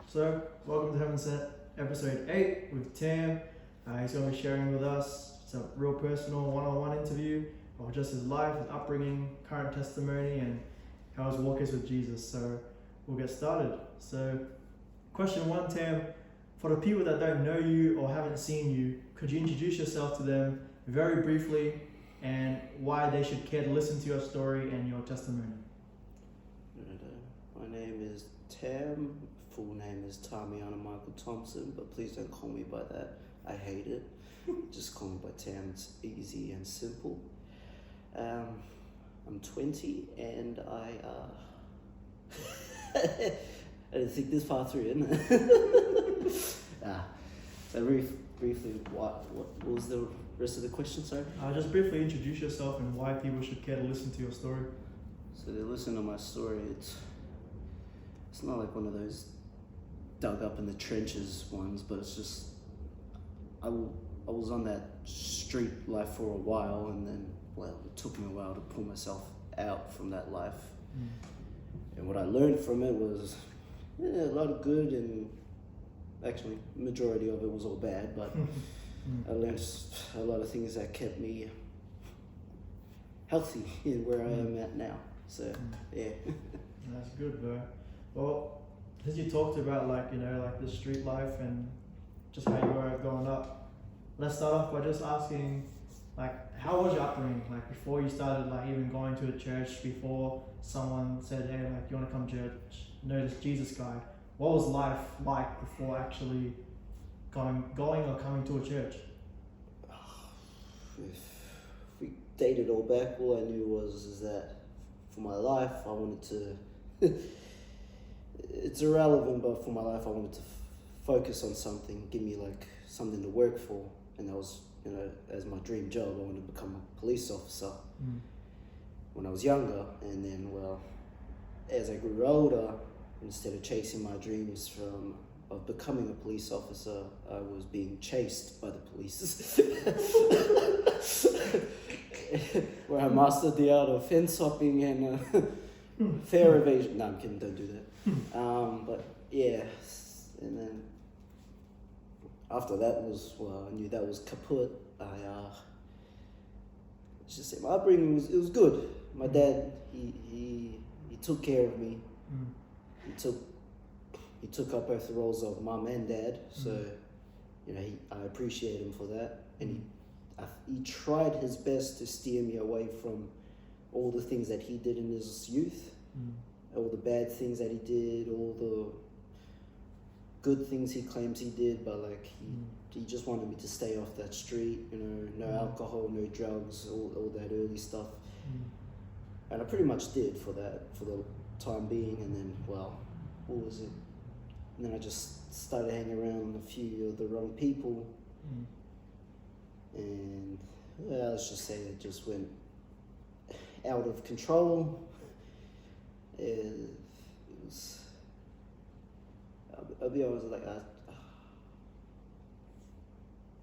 So, welcome to Heaven Sent, episode 8 with Tam. He's going to be sharing with us some real personal one-on-one interview of just his life, his upbringing, current testimony, and how his walk is with Jesus. So, we'll get started. So, question 1, Tam. For the people that don't know you or haven't seen you, could you introduce yourself to them very briefly and why they should care to listen to your story and your testimony? My name is Tam. Full name is Tamiana Michael Thompson, but please don't call me by that. I hate it. Just call me by Tam. It's easy and simple. I'm 20 and I didn't think this far through, didn't I? So briefly, what was the rest of the question, sorry? Just briefly introduce yourself and why people should care to listen to your story. So they listen to my story. It's not like one of those dug up in the trenches ones, but it's just I was on that street life for a while, and then it took me a while to pull myself out from that life. And what I learned from it was a lot of good, and actually majority of it was all bad, but I learned a lot of things that kept me healthy in where I am at now. So yeah. That's good, bro. Well, as you talked about the street life and just how you were growing up, let's start off by just asking, how was your upbringing? Before you started even going to a church, before someone said, hey, you want to come to church, know this Jesus guy, what was life like before actually going or coming to a church? If we dated all back, all I knew was that for my life I wanted to it's irrelevant, but for my life I wanted to focus on something, give me something to work for, and that was, as my dream job, I wanted to become a police officer when I was younger. And then, as I grew older, instead of chasing my dreams of becoming a police officer, I was being chased by the police. Where I mastered the art of fence hopping and fair evasion. No, I'm kidding, don't do that. But yeah, and then after that I knew that was kaput. Let's just say my upbringing was good. My dad, he took care of me. He took up both the roles of mum and dad. So, I appreciate him for that. And he tried his best to steer me away from all the things that he did in his youth, all the bad things that he did, all the good things he claims he did, but he just wanted me to stay off that street, no alcohol, no drugs, all that early stuff. And I pretty much did for the time being. And then, what was it? And then I just started hanging around a few of the wrong people. And let's just say it just went out of control. It was, I'll be honest,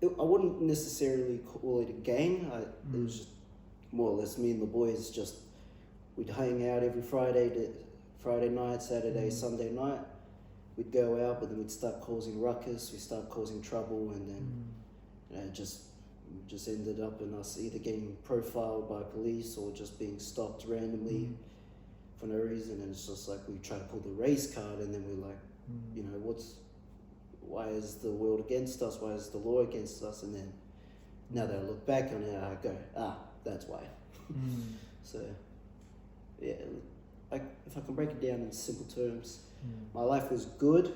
I wouldn't necessarily call it a gang. It was just more or less me and the boys, we'd hang out every Friday night, Saturday, Sunday night. We'd go out, but then we'd start causing ruckus, we'd start causing trouble, and then it just ended up in us either getting profiled by police or just being stopped randomly for no reason. And it's just we try to pull the race card, and then we're why is the world against us? Why is the law against us? And then now that I look back on it, I go, that's why. So yeah, if I can break it down in simple terms, my life was good.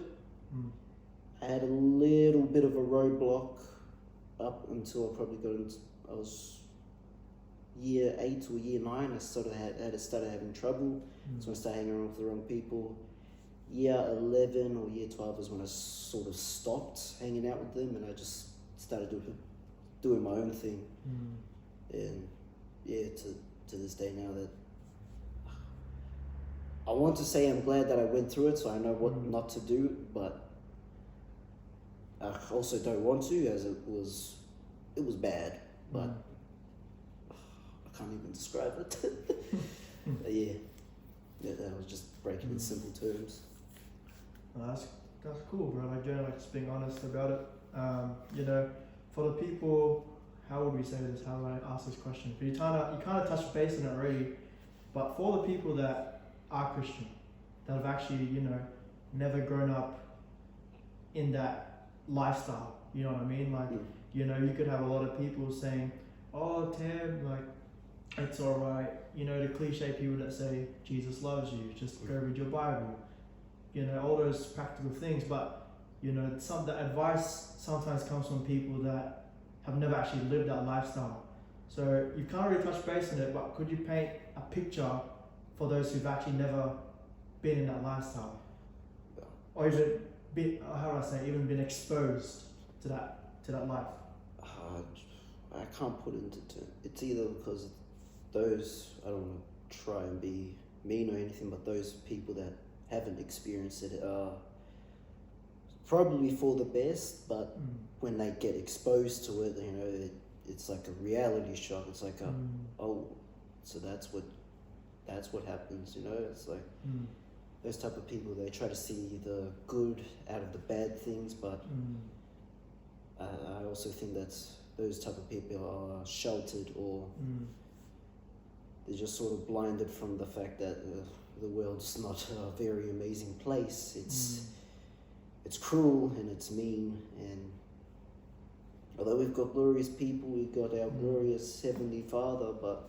I had a little bit of a roadblock up until I was year 8 or year 9. I sort of started having trouble. So I started hanging around with the wrong people. Year 11 or year 12 is when I sort of stopped hanging out with them, and I just started doing my own thing. And yeah, to this day now, that I want to say I'm glad that I went through it, so I know what not to do, but I also don't want to, as it was bad. But I can't even describe it. Yeah, that was just breaking in simple terms. That's cool, bro. Like, generally, just being honest about it. You know, for the people, how would we say this? How would I ask this question? But you kind of touched base on it already. But for the people that are Christian, that have actually, you know, never grown up in that lifestyle, you know what I mean? Like, you know, you could have a lot of people saying, "Oh, Tam, like, it's alright." You know, the cliche people that say Jesus loves you, just go read your Bible. You know, all those practical things. But, you know, the advice sometimes comes from people that have never actually lived that lifestyle. So you can't really touch base on it, but could you paint a picture for those who've actually never been in that lifestyle? Or even been, how do I say, even been exposed to that life? I can't put it into terms. It's either because those, I don't want to try and be mean or anything, but those people that haven't experienced it are probably for the best, but when they get exposed to it, you know, it's like a reality shock. It's like oh, so that's what happens, you know. It's like those type of people, they try to see the good out of the bad things, but I also think that's those type of people are sheltered, or they're just sort of blinded from the fact that the world's not a very amazing place. It's cruel and it's mean, and although we've got glorious people, we've got our glorious Heavenly Father, but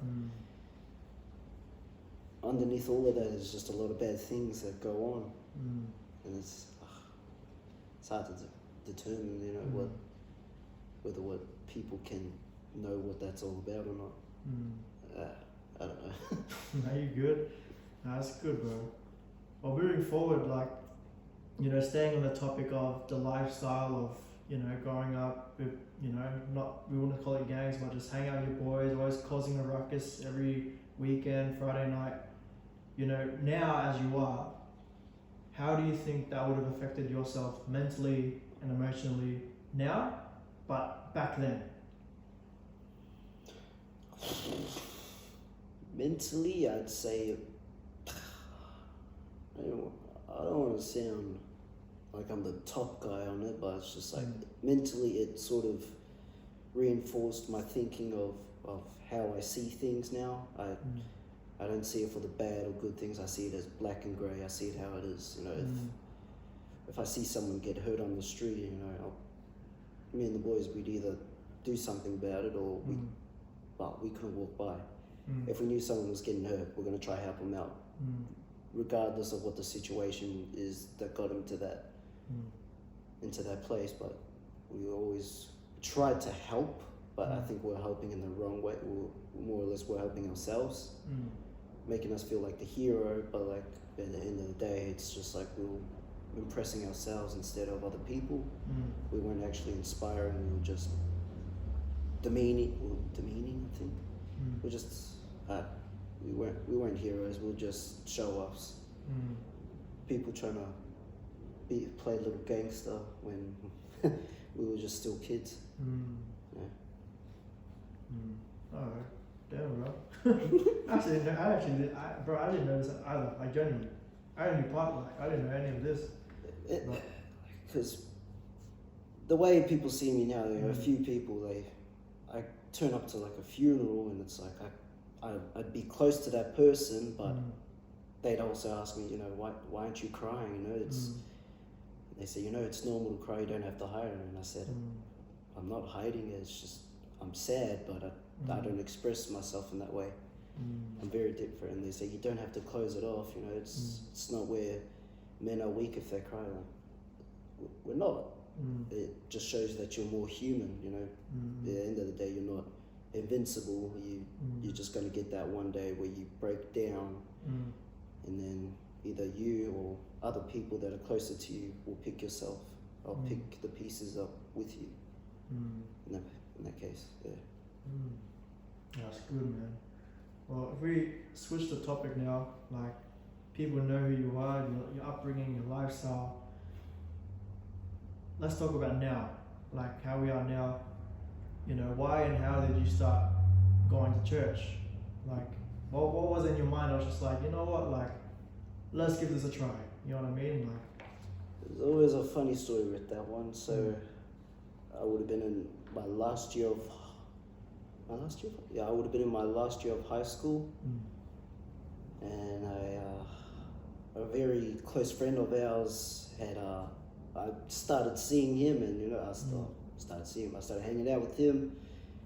underneath all of that is just a lot of bad things that go on, and it's hard to determine, you know, whether what people can know what that's all about or not. I don't know. No, you good? No, that's good, bro. Well, moving forward, like, you know, staying on the topic of the lifestyle of, you know, growing up with, you know, we wouldn't call it gangs, but just hang out with your boys, always causing a ruckus every weekend, Friday night. You know, now as you are, how do you think that would have affected yourself mentally and emotionally now, but back then? Mentally, I'd say, I don't want to sound like I'm the top guy on it, but it's just like mentally it sort of reinforced my thinking of how I see things now. I don't see it for the bad or good things. I see it as black and grey. I see it how it is. You know, if I see someone get hurt on the street, you know, me and the boys, we'd either do something about it or we couldn't walk by. If we knew someone was getting hurt, we're going to try to help them out, regardless of what the situation is that got them to into that place. But we always tried to help, but I think we're helping in the wrong way. More or less, we're helping ourselves, making us feel like the hero, but like at the end of the day, it's just like we were impressing ourselves instead of other people. We weren't actually inspiring, we were just demeaning, I think. We just we weren't heroes. We were just show-offs. People trying to play a little gangster when we were just still kids. Yeah. Alright, damn, bro. I didn't know this either. Like, genuinely, I didn't know any of this. Because the way people see me now, there are a few people, I turn up to like a funeral and it's like I'd be close to that person, but they'd also ask me, you know, why aren't you crying? You know, they say, you know, it's normal to cry, you don't have to hide it. And I said, I'm not hiding it, it's just I'm sad, but I don't express myself in that way. I'm very different. And they say, you don't have to close it off, you know, it's not where men are weak if they cry. Like, we're not. It just shows that you're more human, you know. At the end of the day, you're not invincible. You're just going to get that one day where you break down, and then either you or other people that are closer to you will pick yourself or pick the pieces up with you. In that case, yeah. That's good, man. Well, if we switch the topic now, like, people know who you are, your upbringing, your lifestyle. Let's talk about now, like how we are now. You know, why and how did you start going to church? Like, what was in your mind? I was just like, you know what, like, let's give this a try. You know what I mean? Like, There's always a funny story with that one. So I would have been in my last year of yeah, I would have been in my last year of high school, and a very close friend of ours had I started seeing him, and you know I started seeing him. I started hanging out with him,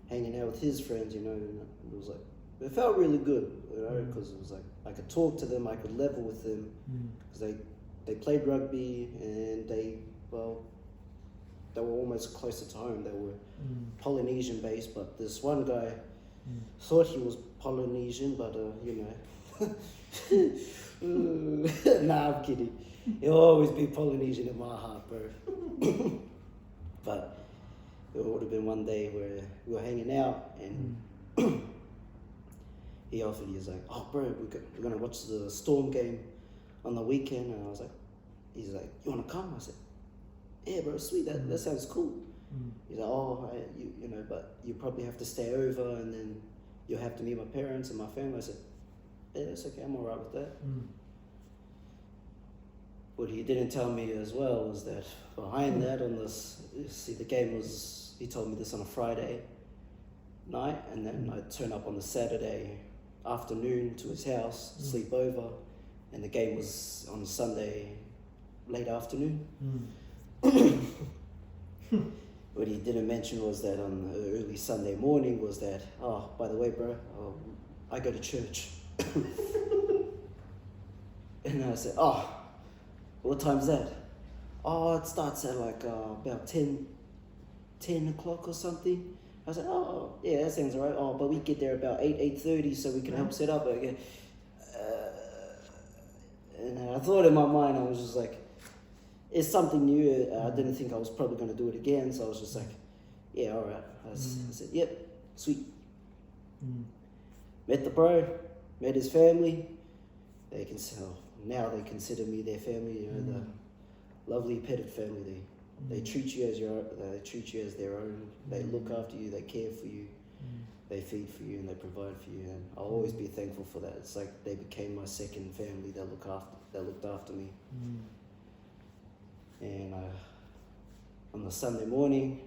hanging out with his friends. You know, and it was like it felt really good, you know, because it was like I could talk to them, I could level with them, because they played rugby and they were almost closer to home. They were Polynesian based, but this one guy thought he was Polynesian, but you know, nah, I'm kidding. He'll always be Polynesian in my heart, bro. But it would have been one day where we were hanging out and he offered, he was like, oh bro, we're gonna watch the Storm game on the weekend, and I was like, he's like, you wanna come? I said, yeah bro, sweet, that sounds cool. He's like, oh, you know, but you probably have to stay over and then you'll have to meet my parents and my family. I said, yeah, that's okay, I'm alright with that. What he didn't tell me as well was that behind that on this, see the game was, he told me this on a Friday night, and then I'd turn up on the Saturday afternoon to his house, sleep over, and the game was on Sunday late afternoon. What he didn't mention was that on the early Sunday morning was that, oh, by the way, bro, I go to church. And I said, oh, what time's that? Oh, it starts at like about 10 o'clock or something. I said, oh, yeah, that sounds alright. Oh, but we get there about 8:30 so we can help set up again. And I thought in my mind, I was just like, it's something new. I didn't think I was probably going to do it again, so I was just like, yeah, alright. I said, yep, sweet. Met the bro, met his family. Now they consider me their family, you know, the lovely petted family. They treat you as their own. They look after you, they care for you, they feed for you, and they provide for you. And I'll always be thankful for that. It's like they became my second family. That looked after me. And on the Sunday morning,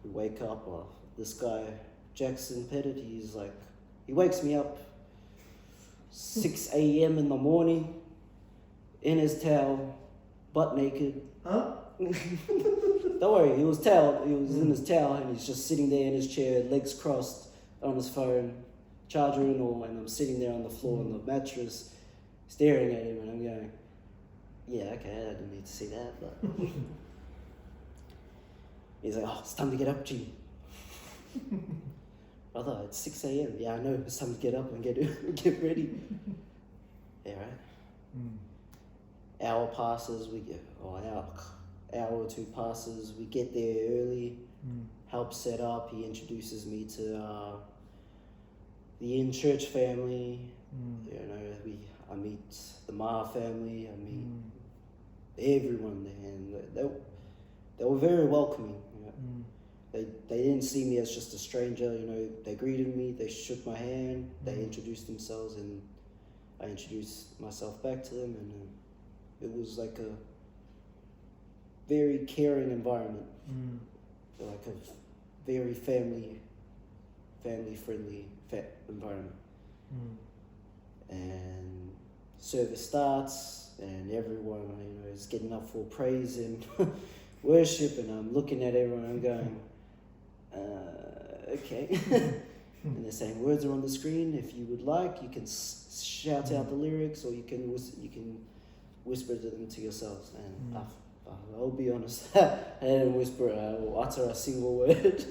we wake up. This guy Jackson Pettit, he wakes me up 6 a.m. in the morning, in his towel, butt naked. Huh? Don't worry, he was in his towel, and he's just sitting there in his chair, legs crossed, on his phone, charger and all, and I'm sitting there on the floor on the mattress, staring at him, and I'm going, yeah, okay, I didn't need to see that, but... He's like, oh, it's time to get up, G. Brother, it's 6 a.m. Yeah, I know, it's time to get up and get ready. Yeah, right? Hour passes, hour or two passes, we get there early, help set up. He introduces me to the in-church family. You know, I meet the Ma family, I meet everyone there, and they were very welcoming. You know? They didn't see me as just a stranger. You know, they greeted me, they shook my hand, they introduced themselves, and I introduced myself back to them, and it was like a very caring environment, like a very family friendly environment. And service starts, and everyone, you know, is getting up for praise and worship, and I'm looking at everyone and I'm going, okay. And they're saying words are on the screen. If you would like, you can shout out the lyrics, or you can whisper to them to yourselves. And I'll be honest, I didn't whisper or utter a single word.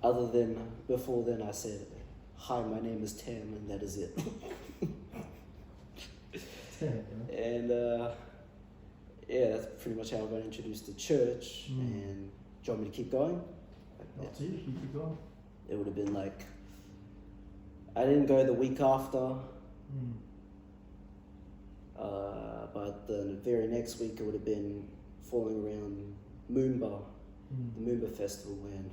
Other than before then, I said, "Hi, my name is Tam," and that is it. And yeah, that's pretty much how I got introduced to church. And do you want me to keep going? Up to you, keep going. It would have been like, I didn't go the week after, but the very next week it would have been falling around Moomba, the Moomba festival, and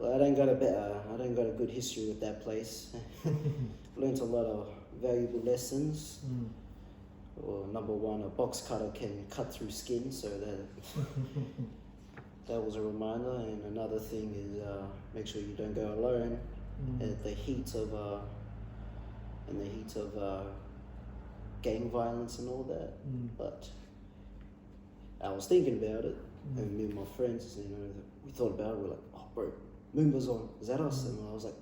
Well, I don't got a good history with that place. Learned a lot of valuable lessons. Well, number one, a box cutter can cut through skin, so that was a reminder. And another thing is make sure you don't go alone at the heat of gang violence and all that. But I was thinking about it, and me and my friends, we thought about it. We're like, oh, bro, Moomba's on. Is that us? And I was like,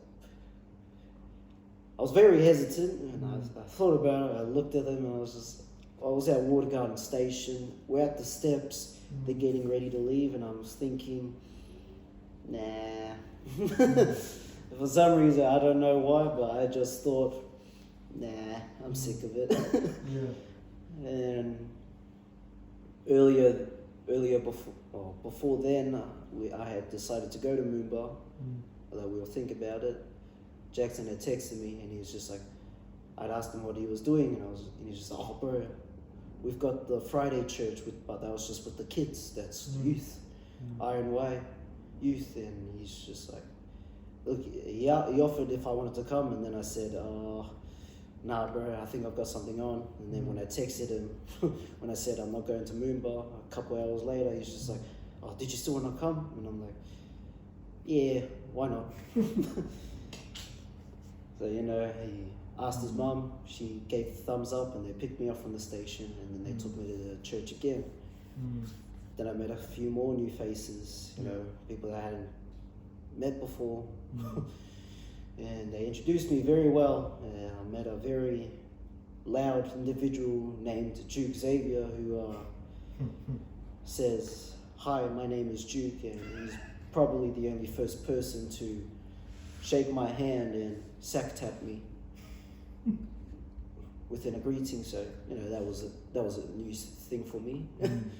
I was very hesitant, and I thought about it. I looked at them, and I was at Water Garden Station. We're at the steps. They're getting ready to leave, and I was thinking, nah. For some reason, I don't know why, but I just thought, nah, I'm sick of it. And before then, I had decided to go to Moomba. Although we were thinking about it. Jackson had texted me, and he was just like, I'd asked him what he was doing, and he was just like, oh, bro, we've got the Friday church, but that was just with the kids. That's youth, Iron Way youth, and he's just like, look, he offered if I wanted to come, and then I said, nah, bro, I think I've got something on. And then when I texted him, when I said I'm not going to Moomba, a couple hours later, he's just like, oh, did you still want to come? And I'm like, yeah, why not? So, he asked his mum, she gave the thumbs up, and they picked me up from the station, and then they took me to the church again. Then I met a few more new faces, people that I hadn't met before. And they introduced me very well. I met a very loud individual named Duke Xavier, who says, hi, my name is Duke, and he's probably the only first person to shake my hand and sack tap me within a greeting. So that was a new thing for me. Then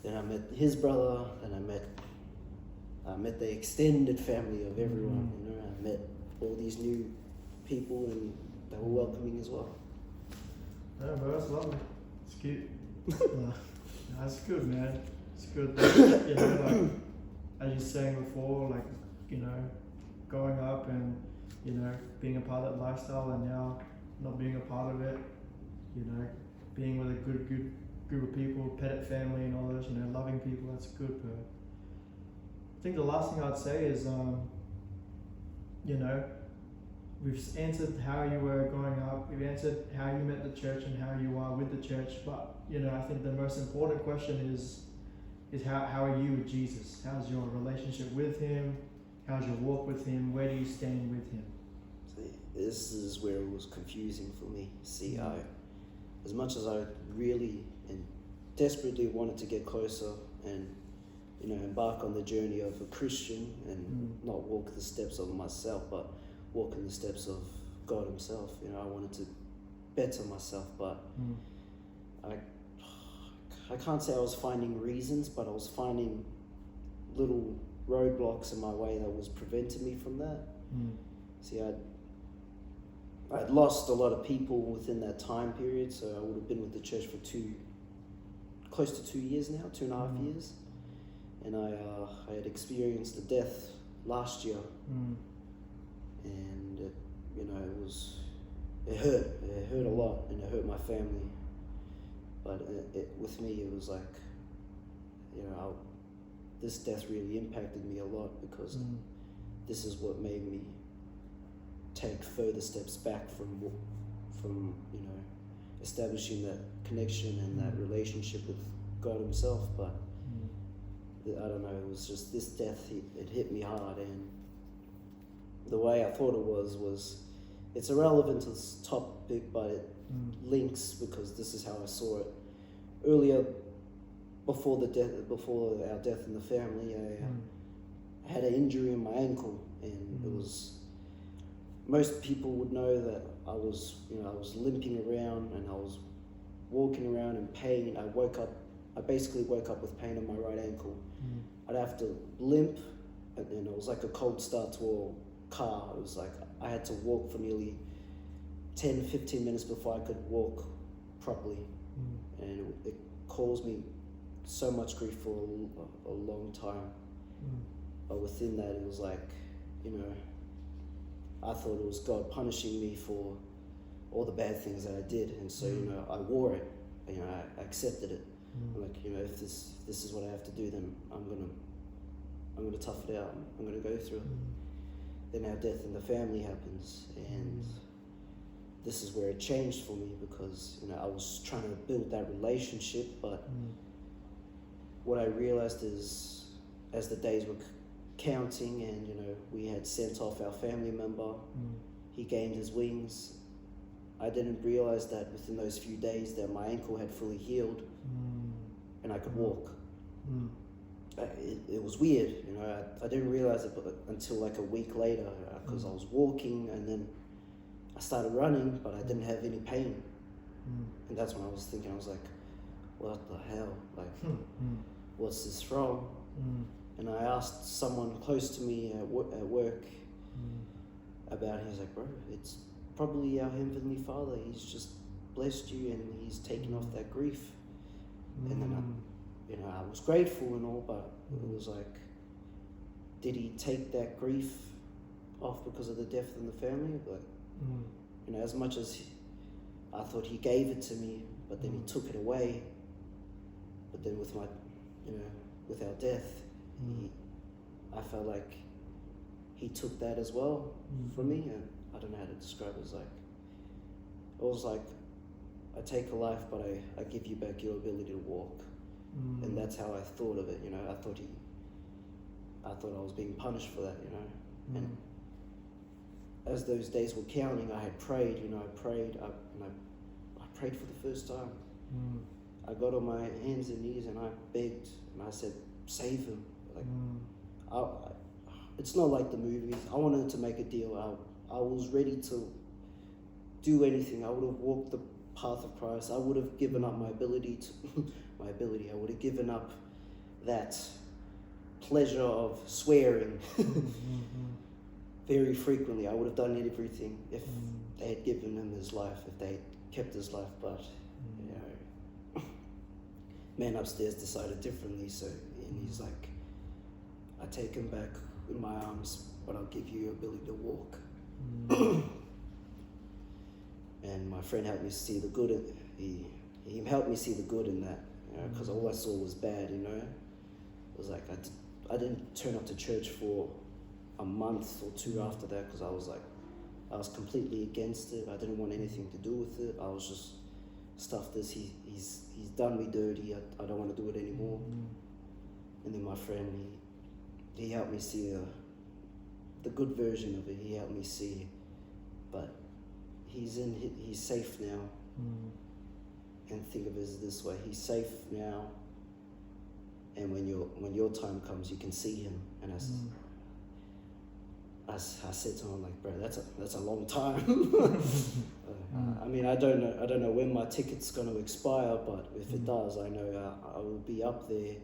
I met his brother, and I met the extended family of everyone. I met all these new people, and they were welcoming as well. Yeah, bro, that's lovely. It's cute. That's good, man. It's good. As you were saying before, growing up and being a part of that lifestyle, and now not being a part of it. Being with a good group of people, Pettit family, and all those. Loving people. That's good, bro. I think the last thing I'd say is, we've answered how you were growing up, we've answered how you met the church and how you are with the church, but, I think the most important question is how are you with Jesus? How's your relationship with him? How's your walk with him? Where do you stand with him? See, this is where it was confusing for me. See, as much as I really and desperately wanted to get closer and embark on the journey of a Christian and not walk the steps of myself, but walk in the steps of God himself. I wanted to better myself, but I can't say I was finding reasons, but I was finding little roadblocks in my way that was preventing me from that. See, I'd lost a lot of people within that time period, so I would have been with the church for close to 2 years now, 2.5 years. And I had experienced the death last year, and it hurt a lot, and it hurt my family. But with me, it was like, this death really impacted me a lot, because this is what made me take further steps back from establishing that connection and that relationship with God himself. But I don't know, it was just this death, it hit me hard, and the way I thought it was it's irrelevant to this topic, but it links, because this is how I saw it. Earlier, before our death in the family, I had an injury in my ankle, and it was, most people would know that I was limping around, and I was walking around in pain. I basically woke up with pain in my right ankle. I'd have to limp, and it was like a cold start to a car. It was like I had to walk for nearly 10-15 minutes before I could walk properly. And it caused me so much grief for a long time. But within that, it was like, you know, I thought it was God punishing me for all the bad things that I did, and so you know, I wore it. You know, I accepted it. Like, you know, if this is what I have to do, then I'm gonna tough it out. I'm gonna go through it. Then our death in the family happens, and this is where it changed for me, because you know, I was trying to build that relationship, but what I realized is, as the days were counting, and you know, we had sent off our family member, he gained his wings. I didn't realize that within those few days that my ankle had fully healed, and I could walk. It was weird, you know. I didn't realize it until like a week later, because I was walking, and then I started running, but I didn't have any pain. And that's when I was thinking, I was like, what the hell? Like, what's this from? And I asked someone close to me at work about it. He was like, bro, it's probably our Heavenly Father. He's just blessed you, and he's taken off that grief. And then I was grateful and all, but it was like, did he take that grief off because of the death in the family? Like, you know, as much as I thought he gave it to me, but then he took it away. But then with my, you know, with our death, I felt like he took that as well from me, and I don't know how to describe it. It was like, I take a life, but I give you back your ability to walk. And that's how I thought of it, you know. I thought I was being punished for that, you know. And as those days were counting, I had prayed, you know. I prayed for the first time. I got on my hands and knees, and I begged, and I said, save him. Like, it's not like the movies. I wanted to make a deal. I was ready to do anything. I would have walked the path of Christ. I would have given up my ability. I would have given up that pleasure of swearing very frequently. I would have done everything if they had given him his life, if they had kept his life. But you know, man upstairs decided differently. So, and he's like, I take him back in my arms, but I'll give you your ability to walk. And my friend helped me see the good in he helped me see the good in that, you know, because all I saw was bad, you know. It was like I didn't turn up to church for a month or two after that, because I was completely against it. I didn't want anything to do with it. I was just, stuff this, he's done me dirty. I don't want to do it anymore. And then my friend, he helped me see the good version of it. He helped me see, but he's safe now. And think of it this way: he's safe now. And when your time comes, you can see him. And I said to him, like, bro, that's a long time. I mean, I don't know when my ticket's going to expire, but if it does, I know I will be up there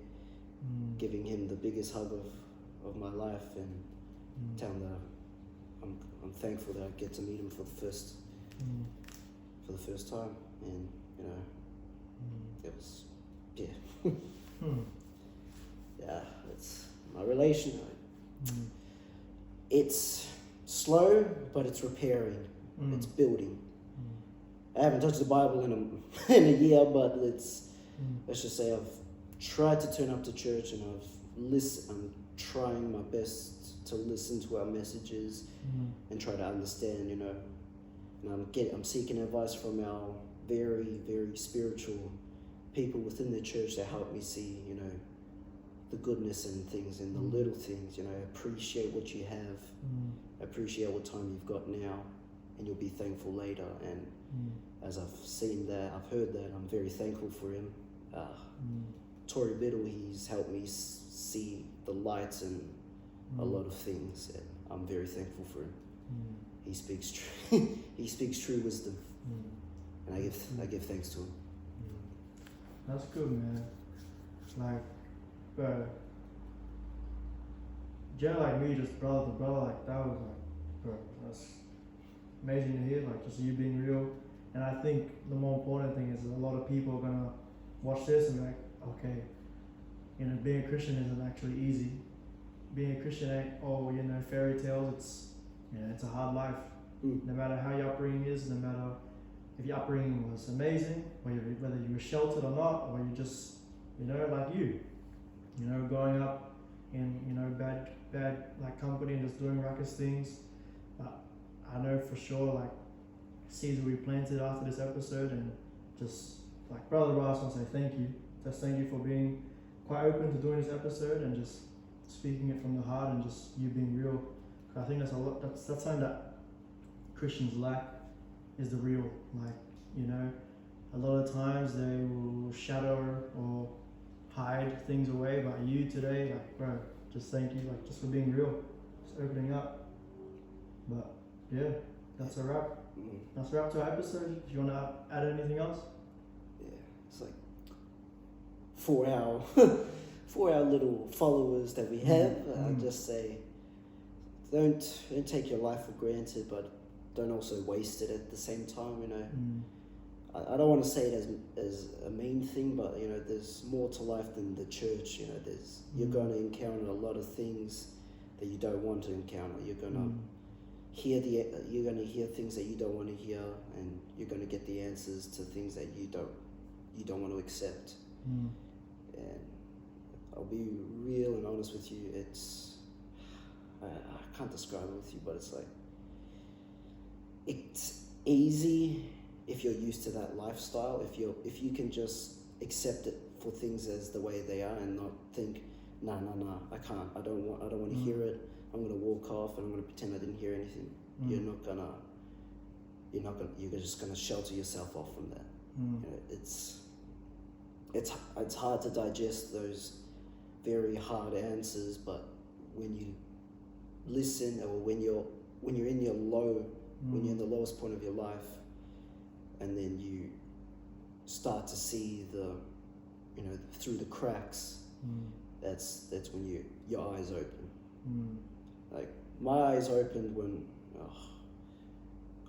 giving him the biggest hug of my life, and tell him that I'm thankful that I get to meet him for the first time. And you know, it was yeah, it's my relationship. It's slow, but it's repairing. It's building. I haven't touched the Bible in a year, but let's just say I've tried to turn up to church, and I'm trying my best to listen to our messages and try to understand, you know. And I'm seeking advice from our very, very spiritual people within the church that help me see, you know, the goodness in things, and the little things, you know. Appreciate what you have, appreciate what time you've got now, and you'll be thankful later. And as I've seen that, I've heard that, I'm very thankful for him. Tory Biddle, he's helped me see the lights in a lot of things, and I'm very thankful for him. He speaks true wisdom, and I give thanks to him. That's good, man. Like, bro, generally, like me, just brother to brother, like that was like, bro, that's amazing to hear. Like, just you being real. And I think the more important thing is that a lot of people are gonna watch this and be like, okay, you know, being a Christian isn't actually easy. being a Christian ain't all, fairy tales. It's a hard life. No matter how your upbringing is, no matter if your upbringing was amazing, or whether you were sheltered or not, or you just, like growing up in, bad like company and just doing ruckus things. But I know for sure, like, seeds will be planted after this episode, and just like Brother Ross wants to say thank you. Just thank you for being quite open to doing this episode and just speaking it from the heart and just you being real. I think that's something that Christians lack, is the real. Like, a lot of times they will shadow or hide things away, but you today, like, bro, just thank you, like, just for being real, just opening up. But yeah, that's a wrap. That's a wrap to our episode. If you want to add anything else? Yeah, it's like for our little followers that we have, I'd just say, don't take your life for granted, but don't also waste it at the same time. I don't want to say it as a mean thing, but there's more to life than the church. You're going to encounter a lot of things that you don't want to encounter. You're going to hear things that you don't want to hear, and you're going to get the answers to things that you don't want to accept. And I'll be real and honest with you. I can't describe it with you, but it's like, it's easy if you're used to that lifestyle. If you can just accept it for things as the way they are and not think, nah, I can't. I don't want to hear it. I'm gonna walk off and I'm gonna pretend I didn't hear anything. You're just gonna shelter yourself off from that. It's hard to digest those very hard answers, but when you listen, or when you're in your low, when you're in the lowest point of your life, and then you start to see through the cracks, that's when your eyes open. Like, my eyes opened when,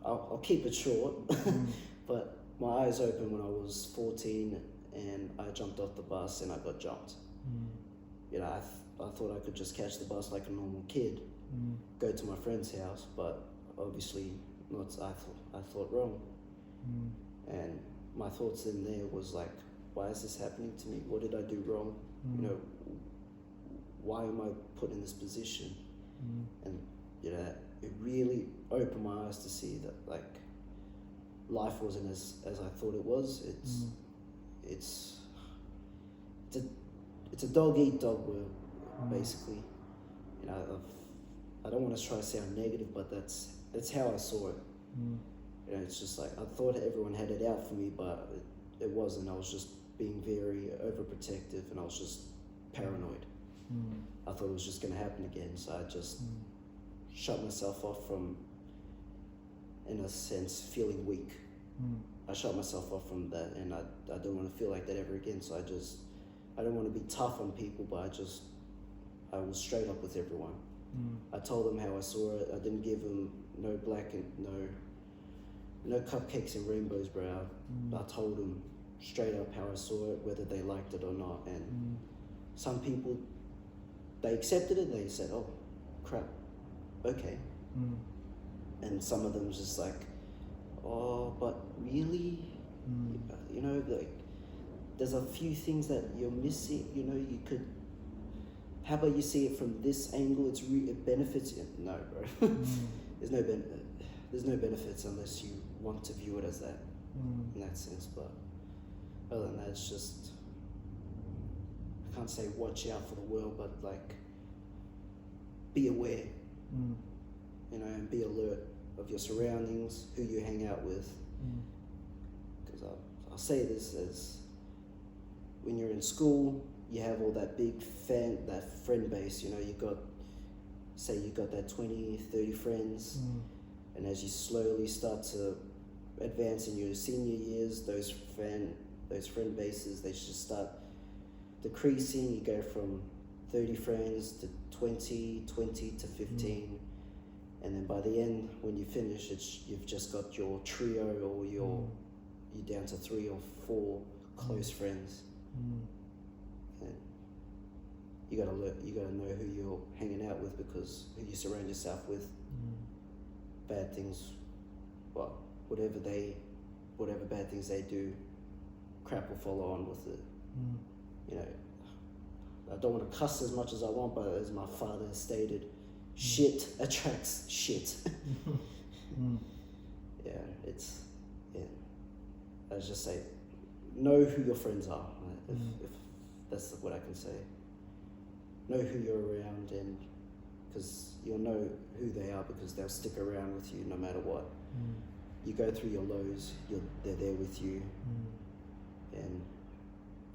I'll keep it short, but my eyes opened when I was 14 and I jumped off the bus and I got jumped. I thought I could just catch the bus like a normal kid, go to my friend's house, but obviously not. I thought wrong. And my thoughts in there was like, why is this happening to me? What did I do wrong? Why am I put in this position? And it really opened my eyes to see that, like, life wasn't as I thought it was. It's a dog eat dog world, basically. I don't want to try to sound negative, but that's how I saw it. It's just like, I thought everyone had it out for me, but it wasn't. I was just being very overprotective, and I was just paranoid. I thought it was just going to happen again, so I just shut myself off from, in a sense, feeling weak. I shut myself off from that, and I don't want to feel like that ever again. So I don't want to be tough on people, but I was straight up with everyone. I told them how I saw it. I didn't give them no black and no cupcakes and rainbows, bro. I told them straight up how I saw it, whether they liked it or not. And some people, they accepted it. They said, "Oh, crap, okay." And some of them was just like, "Oh, but really, like, there's a few things that you're missing. You could. How about you see it from this angle? It benefits you." No, bro. There's no benefits unless you want to view it as that, in that sense. But other than that, it's just, I can't say watch out for the world, but like, be aware, and be alert of your surroundings, who you hang out with. Because I'll say this as, when you're in school, you have all that big that friend base. You got that 20, 30 friends, and as you slowly start to advance in your senior years, those friend bases, they just start decreasing. You go from 30 friends to 20 to 15, and then by the end, when you finish, you've just got your trio, or you're down to 3 or 4 close friends. And you gotta know who you're hanging out with, because who you surround yourself with, bad things, well, whatever bad things they do, crap will follow on with it. You know, I don't want to cuss as much as I want, but as my father has stated, shit attracts shit. Yeah, I just say, know who your friends are. If that's what I can say. Know who you're around, and because you'll know who they are because they'll stick around with you no matter what. You go through your lows, they're there with you, and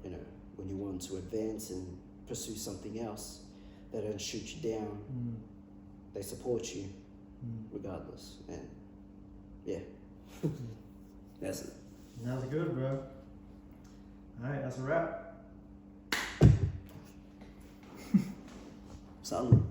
you know, when you want to advance and pursue something else, they don't shoot you down. They support you regardless, and yeah, that's it. That was good, bro. Alright, that's a wrap. Salud.